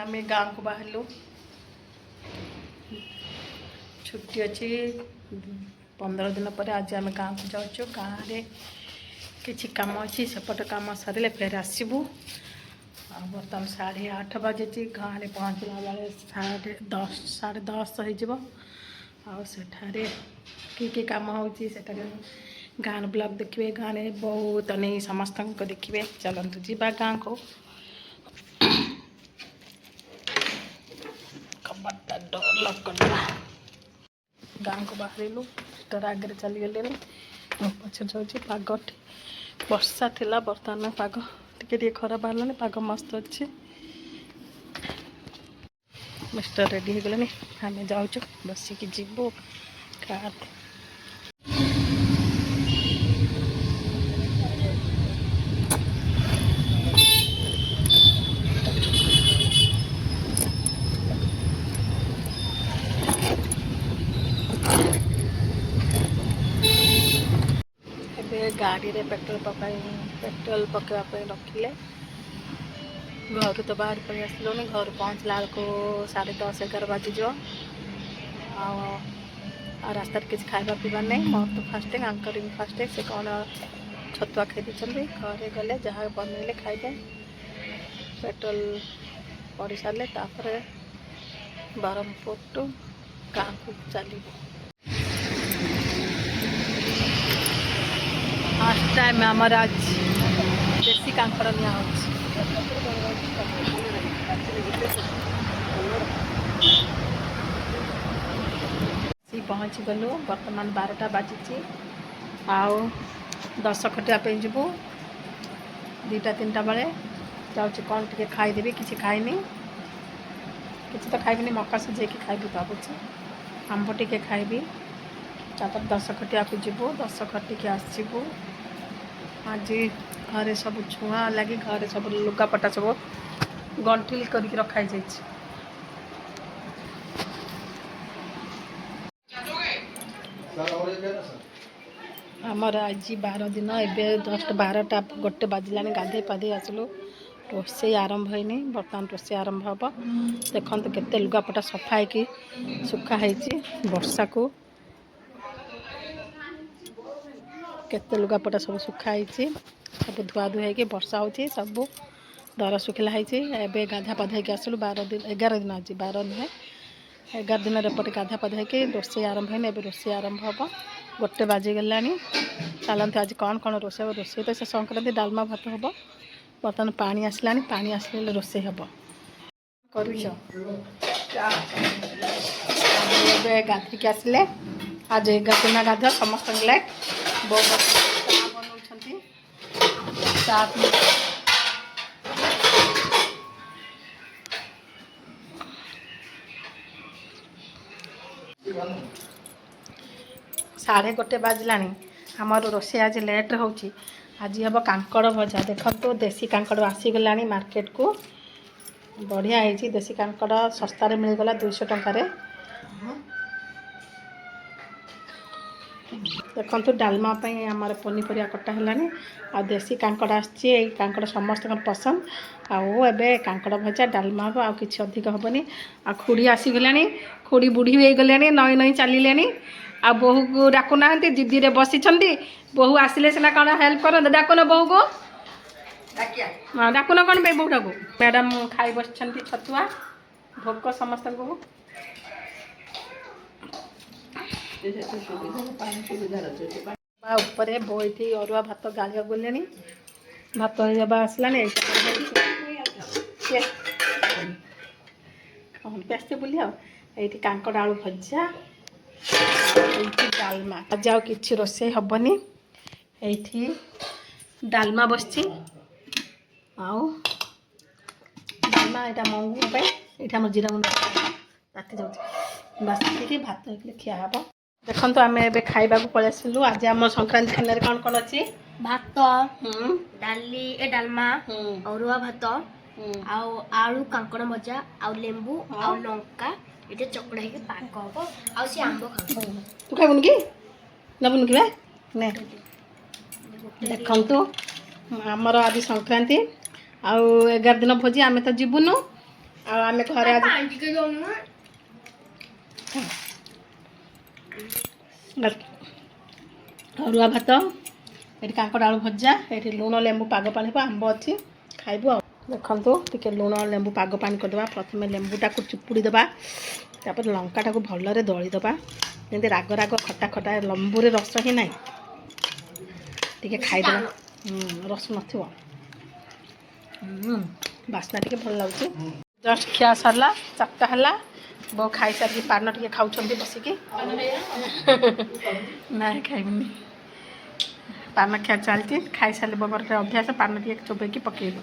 आम गाँव को बाहर छुट्टी अच्छी 15 दिन पर आज आम गाँव को जाऊँ। गाँव में किसी कम अच्छी सेपट कम सरले फिर आसबू। बर्तमान 8:30 बजे गाँव में पहुँचला बेले 10:30 10:30 होठारे कि कम होची गाँव ब्लॉग देखिए। गाँव में बहुत नहीं समस्त को देखिए। चलतु जीवा गाँव को। कबाटा डोर लॉक कर गाँव को बाहर स्टर आगे चली गले पछे जाऊँगी। पाग वर्षा थिला बर्तमान पाग टे खरा बाहर पाग मस्त अच्छे। मिस्टर रेडी हो गले आम जाऊँ बसिक जीवु कार। गाड़ी रे पेट्रोल पकड़ा रखिले। घर तो बाहर पड़े आसलुनि। घर पहुँचला को 10:30 11 बाजी रास्ता किसी खाଇବା पीवा नहीं। मोर तो फास्टिंग आंकर भी फास्टिंग से कौन छतुआ खाई देते। घरे गले जहाँ बनइले खाइबे। पेट्रोल पड़ सारे ब्रह्मपुर टू गाँव को चलू। फर्स्ट टाइम आमर आज देसी कांकड़ निया पहुँची गलु। बर्तमान 12टा बाजी आउ 10 खटिया पे जीवु। 2टा 3टा बेले जाऊँ कौन टे खाईदेवी। किसी खाइनी किसी तो खाइबी मका सिझे खाइबी भावुँ। आंब टे खाइबी। तापर 10 खटिया को जीवु। 10 खटिक आसबू। आज घरे सब छुआ लगी घरे सब लुगापटा सब गंठिल करके रखाई जाइए। आमर आज 12 दिन एवं जस्ट 12टा 1 बाजिला। गाधे पाधे आसलु। रोषे आरंभ होनी। बर्तमान रोषे आरंभ हम। देखते केते लुगापटा सफा है सुखा है वर्षा को। केते लुगापटा सब सुखाई सब धुआ धुआ कि वर्षा होची। सब दर सुखला है। गाधा पाधा के आसलु। 11 दिन आज 12 नुहे 11 दिन एपटे गाधा पाधा कि रोषे आरंभ है। रोषे आरंभ हम। 1 बाजी गला। चलते आज कौन कौन रोषे हम। रोषे तो से संक्रांति डालमा भात हम। बर्तमान पानी आसला। पानी आसले रोषे हम कर गाधिक आसिले। आज 11 दिन गाध समस्त लाइट बहुत बनऊ। साढ़े 1 बाजिला। आमर रोषे आज लेट्रे हो। आज हम कांकड़ भजा। देखो देसी कांकड़ आसीगला मार्केट को। बढ़िया है देसी कांकड़ सस्तारे मिलगला 200 टंकार। देखो डालमा आमर पनीपरिया कटा है। आ देसी कांकड़ आसी कांकड़ समस्त पसंद। आए कांकड़ भजा डालमा हम। आ कि अधिक हेनी। आ खुड़ी आसीगला। खुड़ी बुढ़ी हो गले नई नई चलिले। आ बोहू को डाकुना जिद्दी रे बसी। बोहू आसिले सीना कौन हेल्प कर। डाकुन बोहू को हाँ डाकुन कौन पे बोहूटा को। मैडम खाई बस छतुआ भोग समस्त को। ऊपर बोईटी अरुआ भात गालिया गले। भात आसला पेस्ते बुलिया। ये कांकड़ आलू भजा डालमा। आज आउ कि रोषे हेनी। ये डालमा बस डालमा यहाँ मंगू ये आम जीरा गुंड राति जाऊँगी बासी भात खिया हम। देखो आम ए खाइबा पलि आसलु। आज आम संक्रांति खाना कौन कौन अच्छी भात डाली डालमा अरुआ भात आलू कांकड़ भजा आ लेंबू आ लंका ये चकड़ा है पाक हम आ सी आंब खा। तू खाइबुन कि नबुन कि ने देखु आमर आज संक्रांति आ 11 दिन भोजी आम तो जीवुनु। ଆଉ ଆମେ ଘରେ ଆଜି ପାଣି ଟିକେ ଦଉନୁ। ଅରୁଆ ଭାତ, ଏଠି କାଙ୍କଡ଼ ଆଳୁ ଭଜା, ଏଠି ଲୁଣ ଲେମ୍ବୁ ପାଗ ପାଣି ହେବ, ଆମ୍ବ ଅଛି, ଖାଇବୁ ଆଉ। ଦେଖନ୍ତୁ ଟିକେ ଲୁଣ ଲେମ୍ବୁ ପାଗ ପାଣି କରିଦେବା। ପ୍ରଥମେ ଲେମ୍ବୁଟାକୁ ଚିପୁଡ଼ି ଦେବା, ତାପରେ ଲଙ୍କାଟାକୁ ଭଲରେ ଦଳିଦେବା, ଯେମିତି ରାଗ ରାଗ ଖଟା ଖଟା, ଲେମ୍ବୁରେ ରସ ହିଁ ନାହିଁ, ଟିକେ ଖାଇଦେବା। ରସ ନଥିବ, ବାସ୍ନା ଟିକେ ଭଲ ଲାଗୁଛି। ଜଷ୍ଟ ଖିଆ ସରିଲା, 4ଟା ହେଲା। ବୋଉ ଖାଇସାରିକି ପାନ ଟିକେ ଖାଉଛନ୍ତି ବସିକି। ନାଇଁ ଖାଇବିନି, ପାନ ଖିଆ ଚାଲିଛି। ଖାଇସାରିଲେ ବୋଉଙ୍କର ଅଭ୍ୟାସ ପାନ ଟିକେ ଚୋବେଇକି ପକେଇବ।